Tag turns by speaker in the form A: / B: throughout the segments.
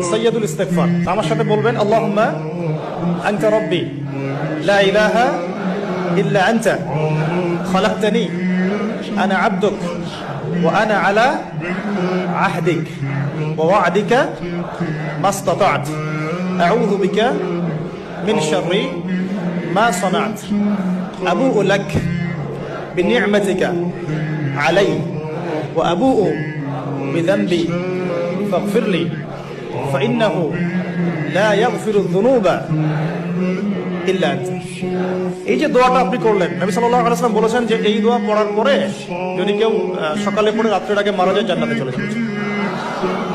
A: সাইয়্যিদুল ইস্তিগফার। আমার সাথে বলবেন আল্লাহুম্মা আনতা রাব্বি লা ইলাহা ইল্লা আনতা খালাকতানি আনা আবদুক ওয়া আনা আলা আহদিক ওয়া ওয়া'দিকা মাসতাতা'ত আউযু বিকা মিন শাররি মা সানা'ত আবুউ লাক বিনি'মাতিকা আলাইয়া ওয়া আবুউ বিযানবি ফাগফির লি ফাইন্নাহু লা ইয়াগফিরুয যুনুবা ইল্লা আনতা। এই যে দোয়াটা আপনি করলেন, নবী সাল্লাল্লাহু আলাইহি ওয়াসাল্লাম বলেছেন যে এই দোয়া পড়ার পরে যদি কেউ সকালে পড়ে রাত্রের আগে মারা যায় জান্নাতে চলে যাবে,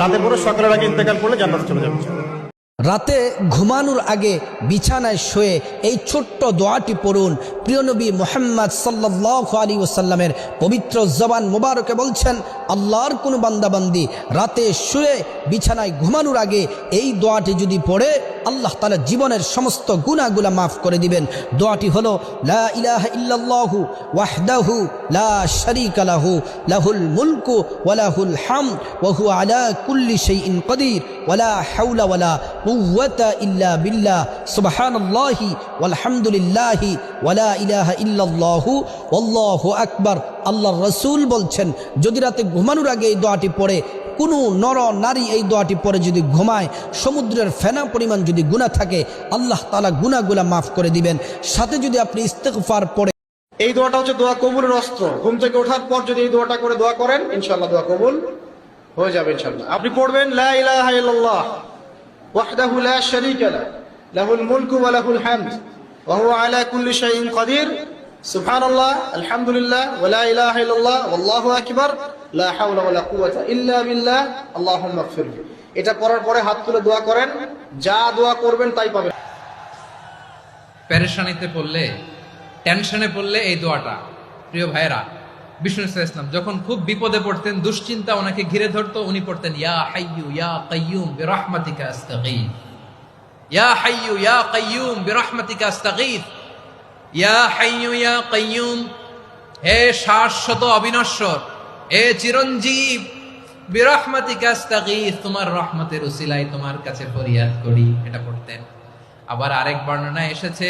A: রাতে পড়ে সকালের আগে ইন্তেকাল করলে জান্নাতে চলে যাবে।
B: রাতে ঘুমানোর আগে বিছানায় শুয়ে এই ছোট্ট দোয়াটি পড়ুন। প্রিয় নবী মুহাম্মদ সাল্লাল্লাহু আলাইহি ওয়াসাল্লামের পবিত্র জবান মোবারকে বলছেন, আল্লাহর কোনো বান্দাবান্দি রাতে শুয়ে বিছানায় ঘুমানোর আগে এই দোয়াটি যদি পড়ে আল্লাহ তাআলা জীবনের সমস্ত গুনাহগুলো মাফ করে দিবেন। দোয়াটি হলো লা ইলাহা ইল্লাল্লাহু ওয়াহদাহু লা শারীকা লাহু লাহুল মুলকু ওয়া লাহুল হামদ ওয়া হুয়া আলা কুল্লি শাইইন কাদির ওয়া লা হাওলা ওয়া লা কুওয়াতা ইল্লা বিল্লাহ সুবহানাল্লাহি ওয়ালহামদুলিল্লাহি ওয়া লা ইলাহা ইল্লাল্লাহু ওয়াল্লাহু আকবার। আল্লাহর রাসূল বলছেন, যদি রাতে ঘুমানোর আগে এই দোয়াটি পড়ে কোনো নর নারী এই দোয়াটি পরে যদি ঘুমায়, সমুদ্রের ফেনা পরিমাণ যদি গুনাহ থাকে আল্লাহ তাআলা গুনাহগুলো মাফ করে দিবেন। সাথে যদি আপনি ইস্তিগফার পড়ে,
A: এই দোয়াটা হচ্ছে দোয়া কবুলের অস্ত্র। ঘুম থেকে ওঠার পর যদি এই দোয়াটা করে দোয়া করেন ইনশাআল্লাহ দোয়া কবুল হয়ে যাবে ইনশাআল্লাহ। আপনি পড়বেন লা ইলাহা ইল্লাল্লাহ ওয়াহদাহু লা শারীকা লাহু লাহুল মুলকু ওয়া লাহুল হামদ ওয়া হুয়া আলা কুল্লি শাইইন কাদির সুবহানাল্লাহ আলহামদুলিল্লাহ ওয়া লা ইলাহা ইল্লাল্লাহ ওয়াল্লাহু আকবার লা হাওলা ওয়া লা কুওয়াতা ইল্লা বিল্লাহ আল্লাহুম্মা ইগফিরলি। এটা পড়ার পরে হাত তুলে দোয়া করেন, যা দোয়া করবেন তাই পাবেন।
C: পেরেশানিতে পড়লে, টেনশনে পড়লে এই দোয়াটা, প্রিয় ভাইরা, বিষ্ণু সাল্লাল্লাহু আলাইহি ওয়াসাল্লাম যখন খুব বিপদে পড়তেন, দুশ্চিন্তা ওনাকে ঘিরে ধরতো, উনি পড়তেন ইয়া হাইয়্যু ইয়া কাইয়্যুম বিরহমাতিকা আস্তাগীথ, ইয়া হাইয়্যু ইয়া কাইয়্যুম বিরহমাতিকা আস্তাগীথ, ইয়া হাইয়্যু ইয়া কাইয়্যুম, হে শাশ্বত অবিনশ্বর, হে চিরঞ্জীব, বিরহমাতিকা আস্তাগীথ, তোমার রহমতের উসিলায় তোমার কাছে ফরিয়াদ করি। এটা পড়তেন। আবার আরেক বর্ণনায় এসেছে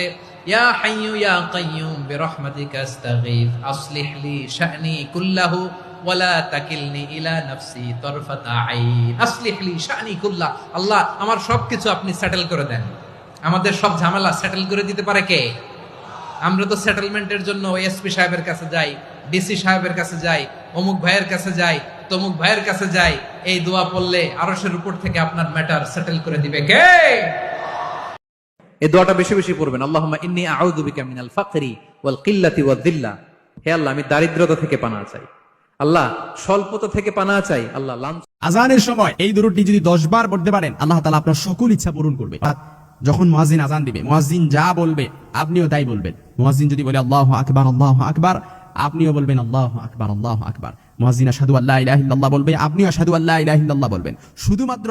C: ইয়া হাইয়্যু ইয়া কাইয়্যুম বিরহমাতিকা আস্তাগীথ আসলিহ লি শা'নি কুল্লাহু ওয়া লা তাকিলনি ইলা নাফসি তারফাতা আইন। আসলিহ লি শা'নি কুল্লাহ, আল্লাহ আমার সবকিছু আপনি সেটেল করে দেন। আমাদের সব ঝামেলা সেটেল করে দিতে পারে কে? আমরা তো সেটেলমেন্টের জন্য এসপি সাহেবের কাছে যাই, ডিসি সাহেবের কাছে যাই, অমুক ভাইয়ের কাছে যাই, তমুক ভাইয়ের কাছে যাই। এই দোয়া পড়লে আরশের উপর থেকে আপনার ম্যাটার সেটেল করে দিবে কে?
D: এই দোয়াটা বেশি বেশি পড়বেন। আল্লাহুম্মা ইন্নী আউযু বিকা মিনাল ফাকরি ওয়াল কিল্লাতি ওয়াদ দিল্লা। হে আল্লাহ, আমি দারিদ্রতা থেকে পানাহ চাই। আল্লাহ, স্বল্পতা থেকে পানাহ চাই। আল্লাহ,
E: আজানের সময় এই দরুদটি যদি 10 বার পড়তে পারেন আল্লাহ তাআলা আপনার সকল ইচ্ছা পূরণ করবে। যখন মুয়াজ্জিন আজান দিবে, মুয়াজ্জিন যা বলবে আপনিও তাই বলবেন। মুয়াজ্জিন যদি বলে আল্লাহু আকবার, আপনিও বলবেন আল্লাহু আকবার। মুয়াজ্জিন আশহাদু আল্লা ইলাহা ইল্লাল্লাহ বলবে, আপনিও আশহাদু আল্লা ইলাহা ইল্লাল্লাহ বলবেন। শুধুমাত্র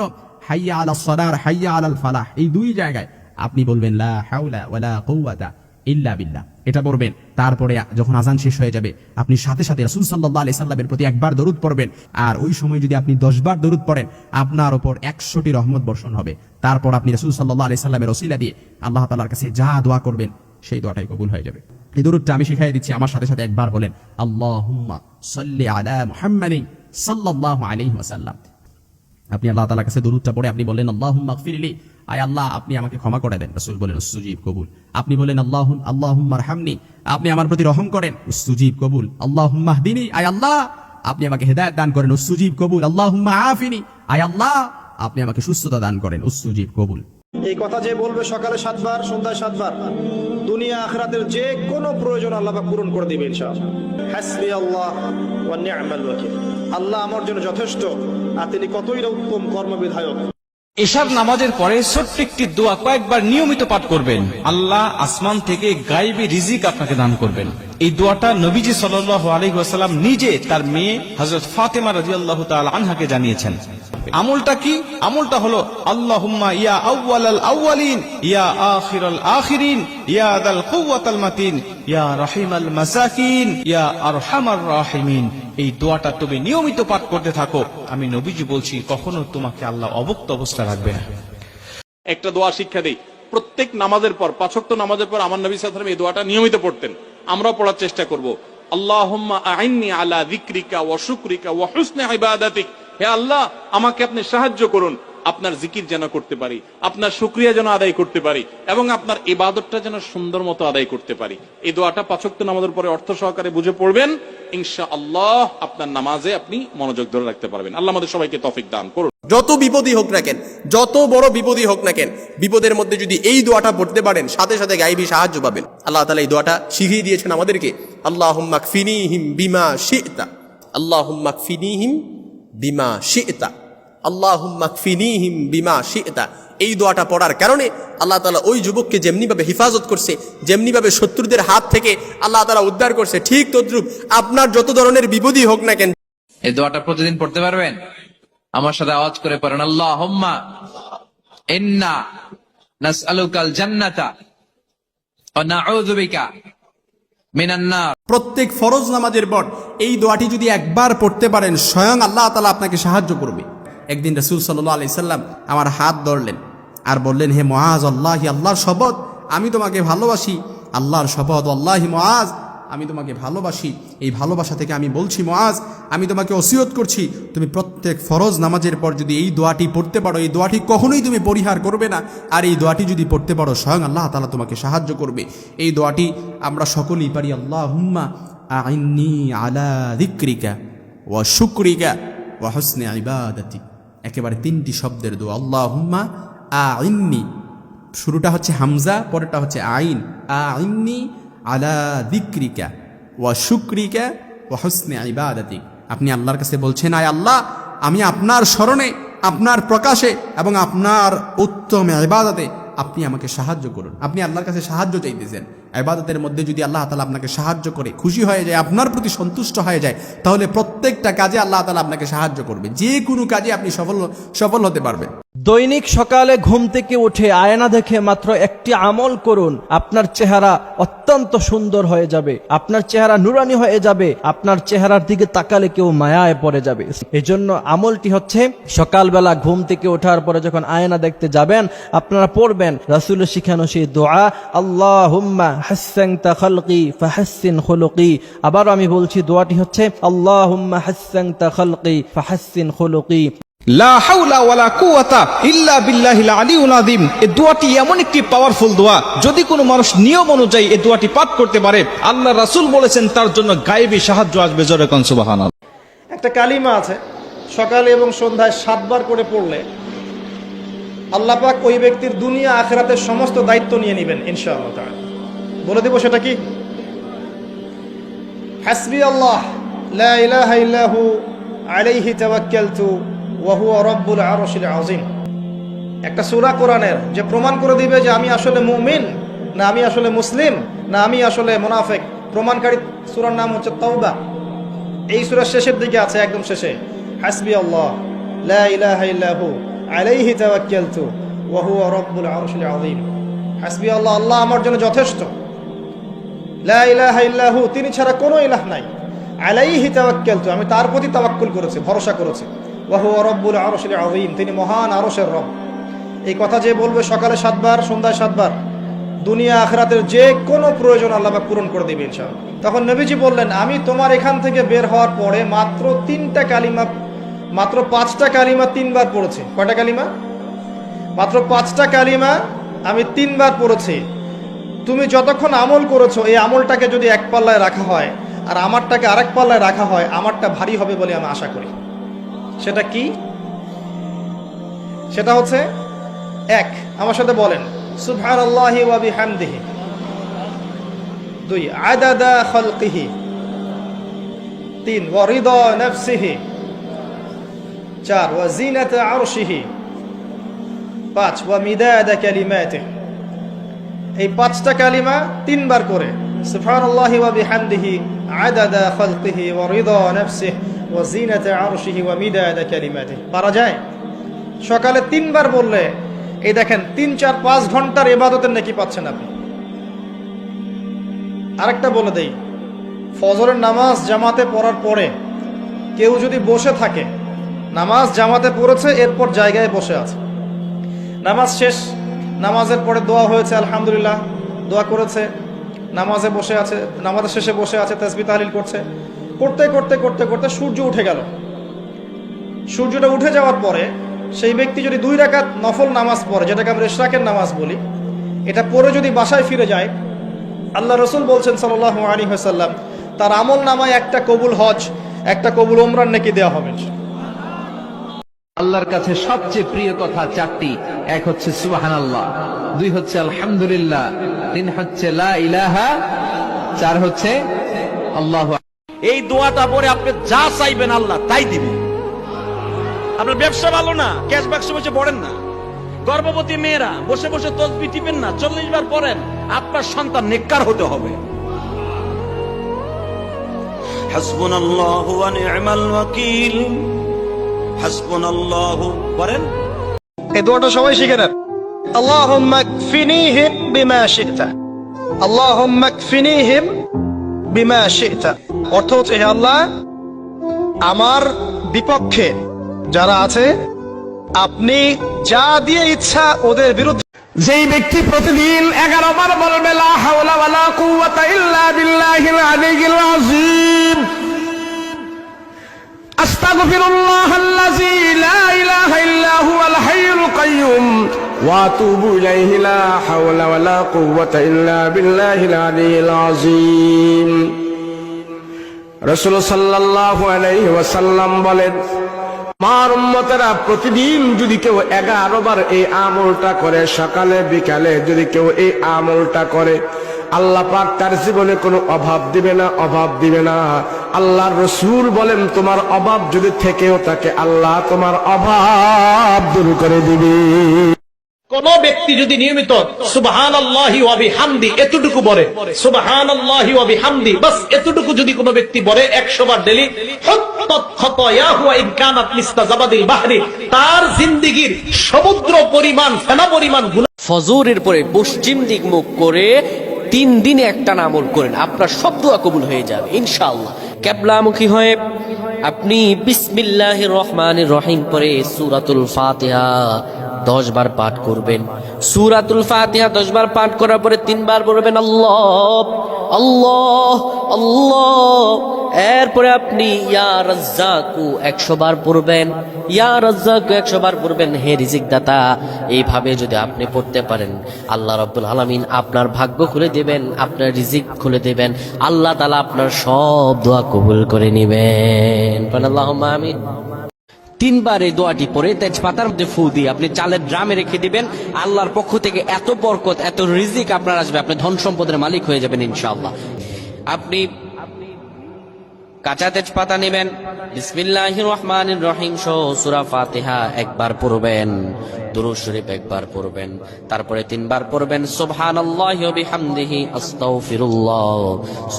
E: হাইয়া আলাস সালাহ, হাইয়া আলাল ফালাহ, এই দুই জায়গায় আপনি বলবেন লা হাওলা ওয়ালা কুওয়াতা ইল্লা বিল্লাহ, এটা পড়বেন। তারপরে যখন আজান শেষ হয়ে যাবে আপনি সাথে সাথে রাসূল সাল্লাল্লাহু আলাইহি সাল্লামের প্রতি একবার দরুদ পড়বেন। আর ওই সময় যদি আপনি 10 বার দরুদ পড়েন আপনার উপর 100টি রহমত বর্ষণ হবে। তারপর আপনি রাসূল সাল্লাল্লাহু আলাইহি সাল্লামের ওসিলা দিয়ে আল্লাহ তাআলার কাছে যা দোয়া করবেন সেই দোয়াটাই কবুল হয়ে যাবে। এই দরুদটা আমি শিখিয়ে দিচ্ছি, আমার সাথে সাথে একবার বলেন আল্লাহুম্মা সাল্লি আলা মুহাম্মাদিন সাল্লাল্লাহু আলাইহি ওয়াসাল্লাম। আপনি আল্লাহ তাআলার কাছে দরুদটা পড়ে আপনি বলেন আল্লাহুম্মা ইগফিরলি, আয় আল্লাহ আপনি আমাকে ক্ষমা করে দেন। রাসূল বলেন উসতুজিব, কবুল। আপনি বলেন আল্লাহুম্মা আরহামনি, আপনি আমার প্রতি রহম করেন। উসতুজিব, কবুল। আল্লাহুম্মা ইহদিনি, আয় আল্লাহ আপনি আমাকে হেদায়েত দান করেন। উসতুজিব, কবুল। আল্লাহুম্মা আফিনি, আয় আল্লাহ আপনি আমাকে সুস্থতা দান করেন। উসতুজিব, কবুল।
A: এই কথা যে বলবে সকালে 7 বার, সন্ধ্যায় 7 বার, দুনিয়া আখিরাতের যে কোনো প্রয়োজন আল্লাহ পাক পূরণ করে দিবেন ইনশাআল্লাহ। হাসবি আল্লাহ ওয়া নি'মাল ওয়াকিল। আল্লাহ আমার জন্য যথেষ্ট, আর তিনি কতই না উত্তম কর্মবিধায়ক।
F: এশার নামাজের পরে ছোট্ট একটি দোয়া কয়েকবার নিয়মিত পাঠ করবেন। আল্লাহ আসমান থেকে গায়বী রিজিক আপনাকে দান করবেন। এই দোয়াটা নবীজি সাল্লাল্লাহু আলাইহি ওয়াসাল্লাম নিজে তার মেয়ে হযরত ফাতেমা রাদিয়াল্লাহু তাআলা আনহাকে জানিয়েছেন। আমলটা কি? আমলটা হলো আল্লাহুম্মা ইয়া আউয়ালাল আউয়ালিন ইয়া আখিরাল আখিরিন ইয়া দাল কুওয়াতাল মাতিন ইয়া রাহিমাল মাসাকিন ইয়া আরহামার রাহিমিন। এই দোয়াটা তুমি নিয়মিত পাঠ করতে থাকো। আমি নবীজি বলছি, কখনো তোমাকে আল্লাহ অবক্ত অবস্থা রাখবে না।
G: একটা দোয়া শিক্ষা দেই, প্রত্যেক নামাজের পর, 5 ওয়াক্ত নামাজের পর আমার নবী সাল্লাল্লাহু আলাইহি ওয়াসাল্লাম এই দোয়াটা নিয়মিত পড়তেন। আমরাও পড়ার চেষ্টা করব। আল্লাহুম্মা আইন্নি আলা যিকরিকা ওয়া শুকরিকা ওয়া হুসনি ইবাদাতিক। হে আল্লাহ, আমাকে আপনি সাহায্য করুন, আপনার জিকির যেন করতে পারি, আপনার শুকরিয়া যেন আদায় করতে পারি, এবং আপনার ইবাদতটা যেন সুন্দর মতো আদায় করতে পারি। এই দোয়াটা 5 ওয়াক্ত নামাজের পরে অর্থ সহকারে বুঝে পড়বেন, ইনশাআল্লাহ আপনার নামাজে আপনি মনোযোগ ধরে রাখতে পারবেন। আল্লাহ আমাদের সবাইকে তৌফিক দান করুন।
H: যত বিপদই হোক না কেন, যত বড় বিপদই হোক না কেন, বিপদের মধ্যে যদি এই দোয়াটা পড়তে পারেন, সাথে সাথে গায়েবী সাহায্য পাবেন। আল্লাহ তাআলা এই দোয়াটা শিখিয়ে দিয়েছেন আমাদেরকে। আল্লাহুম্মা কফিনিহিম বিমা শি'তা, আল্লাহুম্মা কফিনিহিম বিমা শি'তা, আল্লাহুম্মা কফিনিহিম বিমা শি'তা। এই দোয়াটা পড়ার কারণে আল্লাহ তাআলা ওই যুবককে যেমনিভাবে হেফাজত করছে, যেমনিভাবে শত্রুদের হাত থেকে আল্লাহ তাআলা উদ্ধার করছে, ঠিক তদ্রুপ আপনার যত ধরনের বিপদই হোক না কেন।
C: এই দোয়াটা প্রতিদিন পড়তে পারবেন? আমার সাথে আওয়াজ করে পড়েন, আল্লাহুম্মা ইন্না নাসআলুকাল জান্নাতা ওয়া নাউযু বিকা মিনান নার।
E: প্রত্যেক ফরজ নামাজের পর এই দোয়াটি যদি একবার পড়তে পারেন, স্বয়ং আল্লাহ তাআলা আপনাকে সাহায্য করবে। একদিন রাসূল সাল্লাল্লাহু আলাইহি সাল্লাম আমার হাত ধরলেন আর বললেন, হে মুআজ, আল্লাহি, আল্লাহর শপথ আমি তোমাকে ভালোবাসি, আল্লাহর শপথ, আল্লাহি মুআজ আমি তোমাকে ভালোবাসি। এই ভালোবাসা থেকে আমি বলছি, মুআজ, আমি তোমাকে ওসিয়ত করছি, তুমি প্রত্যেক ফরজ নামাজের পর যদি এই দোয়াটি পড়তে পারো, এই দোয়াটি কখনোই তুমি পরিহার করবে না। আর এই দোয়াটি যদি পড়তে পারো, স্বয়ং আল্লাহ তাআলা তোমাকে সাহায্য করবে। এই দোয়াটি আমরা সকলেই পারি। আল্লাহুম্মা আইন্নি আলা যিকরিকা ওয়া শুকরিকা ওয়া হুসনি ইবাদাতি। একেবারে 3টি শব্দের দোয়া। আল্লাহুম্মা আইন্নি, শুরুটা হচ্ছে হামজা, পরেরটা হচ্ছে আইন। আইন্নি আলা যিকরিকা ওয়া শুকরিকা ওয়া হুসনি ইবাদাতিক। আপনি আল্লাহর কাছে বলছেন, আয় আল্লাহ, আমি আপনার স্মরণে, আপনার প্রকাশে এবং আপনার উত্তম ইবাদতে আপনি আমাকে সাহায্য করুন। আপনি আল্লাহর কাছে সাহায্য চাইতেছেন। ইবাদতের মধ্যে যদি আল্লাহ তাআলা আপনাকে সাহায্য করে, খুশি হয়ে যায়, আপনার প্রতি সন্তুষ্ট হয়ে যায়, তাহলে প্রত্যেকটা কাজে আল্লাহ তাআলা আপনাকে সাহায্য করবে। যে কোনো কাজে আপনি সফল হতে পারবেন।
I: দৈনিক সকালে ঘুম থেকে উঠে আয়না দেখে মাত্র একটি আমল করুন, আপনার চেহারা অত্যন্ত সুন্দর হয়ে যাবে, আপনার চেহারা নুরানি হয়ে যাবে, আপনার চেহারার দিকে তাকালে কেউ মায়ায় পড়ে যাবে। এজন্য আমলটি হচ্ছে, সকালবেলা ঘুম থেকে ওঠার পরে যখন আয়না দেখতে যাবেন, আপনারা পড়বেন রাসূলের শিখানো সেই দোয়া, আল্লাহুম্মা হাসসানতা খালকি ফাহাসসিন খুলুকি। আবার আমি বলছি, দোয়াটি হচ্ছে আল্লাহুম্মা হাসসানতা খালকি ফাহাসসিন খুলুকি।
F: লা হাওলা ওয়ালা কুওয়াতা ইল্লা বিল্লাহিল আলিয়্যিল আযীম। এই দোয়াটি এমন একটি পাওয়ারফুল দোয়া, যদি কোনো মানুষ নিয়ম অনুযায়ী এই দোয়াটি পাঠ করতে পারে, আল্লাহ রাসূল বলেছেন তার জন্য গায়েবী সাহায্য আসবে। জোরে কোন সুবহানাল্লাহ।
A: একটা কালিমা আছে, সকালে এবং সন্ধ্যায় 7 বার করে পড়লে আল্লাহ পাক ওই ব্যক্তির দুনিয়া আখিরাতের সমস্ত দায়িত্ব নিয়ে নেবেন ইনশাআল্লাহ তাআলা। বলে দেব সেটা কি? হাসবি আল্লাহ লা ইলাহা ইল্লাহু আলাইহি তাওয়াক্কালতু ওয়া হুয়া রাব্বুল আরশিল আযীম। একটা সূরা কোরআনের যে প্রমাণ করে দিবে যে আমি আসলে মুমিন, না আমি আসলে মুসলিম, না আমি আসলে মুনাফিক, প্রমাণকারী সূরার নাম হচ্ছে তাওবা। এই সূরার শেষের দিকে আছে, একদম শেষে, হাসবি আল্লাহ লা ইলাহা ইল্লাহু আলাইহি তাওয়াক্কালতু ওয়া হুয়া রাব্বুল আরশিল আযীম। হাসবি আল্লাহ, আল্লাহ আমার জন্য যথেষ্ট, লা ইলাহা ইল্লাহু, তিনি ছাড়া কোনো ইলাহ নাই, আলাইহি তাওয়াক্কালতু, আমি তার প্রতি তাওয়াক্কুল করেছি, ভরসা করেছি, ওয়া হুয়া রাব্বুল আরশিল আযীম, তিনি মহান আরশের রব। এই কথা যে বলবে সকালে 7 বার, সন্ধ্যায় 7 বার, দুনিয়া আখিরাতের যে কোনো প্রয়োজন আল্লাহ পাক পূরণ করে দিবেন ইনশাআল্লাহ। তখন নবীজি বললেন, আমি তোমার এখান থেকে বের হওয়ার পরে মাত্র 5টা কালিমা 3 বার পড়েছি। কয়টা কালিমা? মাত্র 5টা কালিমা আমি 3 বার পড়েছি। তুমি যতক্ষণ আমল করেছো, এই আমলটাকে যদি এক পাল্লায় রাখা হয় আর আমারটাকে আরেক পাল্লায় রাখা হয়, আমারটা ভারী হবে বলে আমি আশা করি। সেটা কি? সেটা হচ্ছে, 1, আমার সাথে বলেন, সুবহানাল্লাহি ওয়া বিহামদিহি। 2, আদাদা খালকিহি। 3, ওয়া রিদা নাফসিহি। 4, ওয়া জিনাতা আরশিহি। 5, ওয়া মিদাদা কালিমাতিহি। এই 5টা কালিমা 3 বার করে, সুবহানাল্লাহি ওয়া বিহামদিহি, আদাদা খালকিহি, ওয়া রিদা নাফসিহি, ওয়া জিনাতা আরশিহি, ওয়া মিদাদা কালিমাতিহি। পারা যায়? সকালে 3 বার বললে এই দেখেন 3, 4, 5 ঘন্টার ইবাদতের নেকি পাচ্ছেন আপনি। আরেকটা বলে দেই, ফজরের নামাজ জামাতে পড়ার পরে কেউ যদি বসে থাকে, নামাজ জামাতে পড়েছে এরপর জায়গায় বসে আছে, নামাজ শেষ, নামাজের পরে দোয়া হয়েছে আলহামদুলিল্লাহ, দোয়া করেছে, নামাজে বসে আছে, নামাজের শেষে বসে আছে, তাসবিহ তাহলিল করছে, করতে করতে করতে করতে সূর্য উঠে গেল। সূর্যটা উঠে যাওয়ার পরে সেই ব্যক্তি যদি 2 রাকাত নফল নামাজ পড়ে, যেটাকে আমরা ইশরাকের নামাজ বলি, এটা পরে যদি বাসায় ফিরে যায়, আল্লাহ রসুল বলছেন সাল্লাল্লাহু আলাইহি ওয়াসাল্লাম, তার আমল নামায় একটা কবুল হজ, একটা কবুল ওমরার নেকি দেওয়া হবে।
D: আল্লাহর কাছে সবচেয়ে প্রিয় কথা 4টি। এক হচ্ছে সুবহানাল্লাহ, 2 হচ্ছে আলহামদুলিল্লাহ, 3 হচ্ছে লা ইলাহা, 4 হচ্ছে আল্লাহু।
J: এই দোয়াটা পরে আপনি যা চাইবেন আল্লাহ তাই দিবেন। আপনার ব্যবসা ভালো না, ক্যাশ বাক্সে বসে পড়েন না। গর্ভবতী মেয়েরা বসে বসে তসবিহ টিপেন না, 40 বার পড়েন। আপনার সন্তান নেককার হতে হবে। হাসবুনাল্লাহু ওয়া নি'মাল ওয়াকিল, হাসবুনাল্লাহু পড়েন।
A: এই দোয়াটা সবাই শিখে নেন। আল্লাহুম্মা কফিনিহিম বিমা শি'তা, আল্লাহুম্মা কফিনিহিম বিমা শি'তা। অর্থ হচ্ছে, হে আল্লাহ, আমার বিপক্ষে যারা আছে আপনি যা দিয়ে ইচ্ছা ওদের বিরুদ্ধে।
J: যেই ব্যক্তি প্রতিদিন 11 বার বলবে লা হাওলা ওয়ালা কুওয়াতা ইল্লা বিল্লাহিল আলিয়্যিল আযীম, আস্তাগফিরুল্লাহাল্লাযী লা ইলাহা ইল্লা হুয়াল হাইয়ুল কাইয়্যুম ওয়া আতুবু ইলাইহি, লা হাওলা ওয়ালা কুওয়াতা ইল্লা বিল্লাহিল আলিয়্যিল আযীম। রাসূল সাল্লাল্লাহু আলাইহি ওয়াসাল্লাম বলেন, আমার উম্মতেরা প্রতিদিন যদি কেউ 11 বার এই আমলটা করে, সকালে বিকালে যদি কেউ এই আমলটা করে, আল্লাহ পাক তার জীবনে কোনো অভাব দিবে না, অভাব দিবে না। আল্লাহর রাসূল বলেন, তোমার অভাব যদি থেকেও থাকে, আল্লাহ তোমার অভাব দূর করে দিবে।
K: কোন ব্যক্তি যদি নিয়মিত সুবহানাল্লাহি ওয়া বিহামদি এতটুকু বলে, সুবহানাল্লাহি ওয়া বিহামদি, বাস এতটুকু যদি কোনো ব্যক্তি বলে 100 বার ডেইলি, হুত্তাত খাতায়াহু ওয়া ইন কানাত মিসলা জাবাদিল বাহরি, তার জিন্দেগীর সমুদ্র পরিমাণ, ফেনা পরিমাণ গুনাহ।
L: ফজরের পরে পশ্চিম দিক মুখ করে 3 দিনে একটা আমল করেন, আপনার সব দোয়া কবুল হয়ে যাবে ইনশাআল্লাহ। কিবলামুখী হয়ে আপনি বিসমিল্লাহির রহমানির রহিম পরে সূরাতুল ফাতিহা 10 বার পাঠ করবেন। সূরাতুল ফাতিহা 10 বার পাঠ করার পরে 3 বার বলবেন আল্লাহ আল্লাহ আল্লাহ। এরপরে আপনি ইয়া রাজ্জাকু 100 বার পড়বেন, ইয়া রাজ্জাকু 100 বার পড়বেন, হে রিজিক দাতা। এইভাবে যদি আপনি পড়তে পারেন, আল্লাহ রাব্বুল আলামিন আপনার ভাগ্য খুলে দেবেন, আপনার রিজিক খুলে দেবেন, আল্লাহ তাআলা আপনার সব দোয়া কবুল করে নেবেন। আল্লাহুম্মা আমিন। 3 বার এই দোয়াটি পরে তেজপাতার মধ্যে ফু দিয়ে আপনি চালের ড্রামে রেখে দিবেন। আল্লাহর পক্ষ থেকে এত বরকত, এত রিজিক আপনার আসবে, আপনি ধন সম্পদের মালিক হয়ে যাবেন ইনশাআল্লাহ। আপনি কাঁচা তেজপাতা নেবেন, বিসমিল্লাহির রহমানির রহিম সহ সূরা ফাতিহা 1 বার পড়বেন, দুরূদ শরীফ 1 বার পড়বেন, তারপরে 3 বার পড়বেন সুবহানাল্লাহি ওয়া বিহামদিহি আস্তাগফিরুল্লাহ,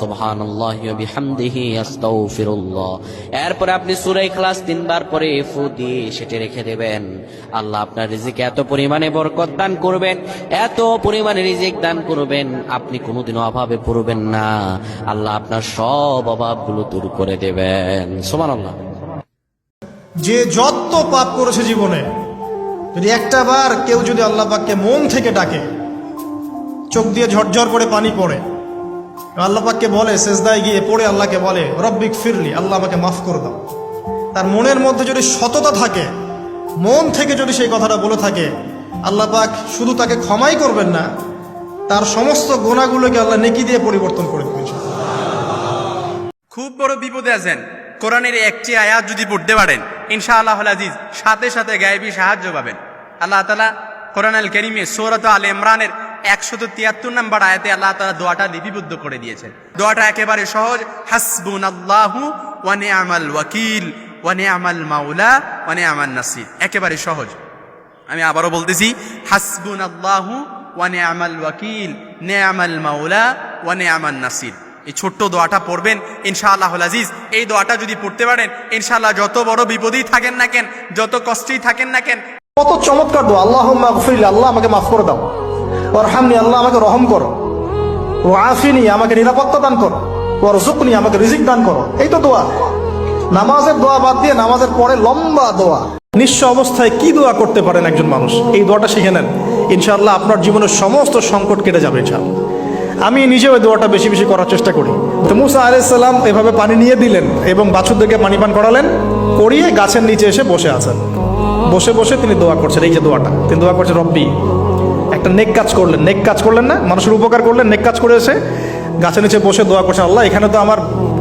L: সুবহানাল্লাহি ওয়া বিহামদিহি আস্তাগফিরুল্লাহ। এরপরে আপনি সূরা ইখলাস 3 বার পরে ফু দিয়ে সেটা রেখে দেবেন। আল্লাহ আপনার রিজিকে এত পরিমাণে বরকত দান করবেন, এত পরিমাণে রিজিক দান করবেন, আপনি কোনোদিনও অভাবে পড়বেন না। আল্লাহ আপনার সব অভাবগুলো দূর করে দেবেন। সুবহানাল্লাহ।
A: যে যত পাপ করেছে জীবনে, যদি একটা বার কেউ যদি আল্লাহ পাককে মন থেকে ডাকে, চোখ দিয়ে ঝরঝর করে পানি পড়ে, আল্লাহ পাককে বলে, সেজদায় গিয়ে পড়ে আল্লাহকে বলে রব্বিক ফিরলি, আল্লাহ আমাকে মাফ করে দাও, তার মনের মধ্যে যদি সততা থাকে, মন থেকে যদি সেই কথাটা বলে থাকে, আল্লাহ পাক শুধু তাকে ক্ষমাই করবেন না, তার সমস্ত গুনাহগুলোকে আল্লাহ নেকি দিয়ে পরিবর্তন করে দেবেন।
H: খুব বড় বিপদে আছেন, কোরআনের একটি আয়াত যদি পড়তে পারেন ইনশাআল্লাহুল আজিজ সাথে সাথে গায়েবী সাহায্য পাবেন। আল্লাহ তাআলা কোরআনুল কারীমে সূরা আলে ইমরানের 173 নম্বর আয়াতে আল্লাহ তাআলা দোয়াটা লিপিবদ্ধ করে দিয়েছেন। দোয়াটা একেবারে সহজ, হাসবুনাল্লাহু ওয়া নি'মাল ওয়াকিল ওয়া নি'মাল মাওলা ওয়া নি'মান নাসির। একেবারে সহজ। আমি আবারও বলতেছি, হাসবুনাল্লাহু ওয়া নি'মাল ওয়াকিল নি'মাল মাওলা ওয়া নি'মান নাসির। এই ছোট্ট দোয়াটা পড়বেন ইনশাআল্লাহুল আজিজ। এই দোয়াটা যদি পড়তে পারেন ইনশাআল্লাহ যত বড় বিপদেই থাকেন না কেন, যত কষ্টেই থাকেন না কেন,
A: কত চমৎকার দোয়া, আল্লাহুম্মা গফিরলি, আল্লাহ আমাকে মাফ করে দাও, ওয়ারহামনি, আল্লাহ আমাকে রহম করো, ওয়াআফিনি, আমাকে নিরাপত্তা দান করো, ওয়ারযুকনি, আমাকে রিজিক দান করো। এই তো দোয়া। নামাজের দোয়া বাদ দিয়ে নামাজের পরে লম্বা দোয়া। নিঃস্ব অবস্থায় কি দোয়া করতে পারেন একজন মানুষ, এই দোয়াটা শিখে নেন, ইনশাআল্লাহ আপনার জীবনের সমস্ত সংকট কেটে যাবে ইনশাআল্লাহ। আমি নিজেও এই দোয়াটা বেশি বেশি করার চেষ্টা করি। তো মুসা আলাইহিস সালাম এভাবে পানি নিয়ে দিলেন এবং বাছুরদেরকে পানি পান করালেন, করিয়ে গাছের নিচে এসে বসে আছেন। বসে বসে তিনি দোয়া করছেন, এই যে দোয়াটা তিনি দোয়া করছেন, রব্বি, একটা নেক কাজ করলেন, নেক কাজ করলেন না, মানুষের উপকার করলেন, নেক কাজ করে এসে গাছের নিচে বসে দোয়া করছেন, আল্লাহ এখানে তো আমার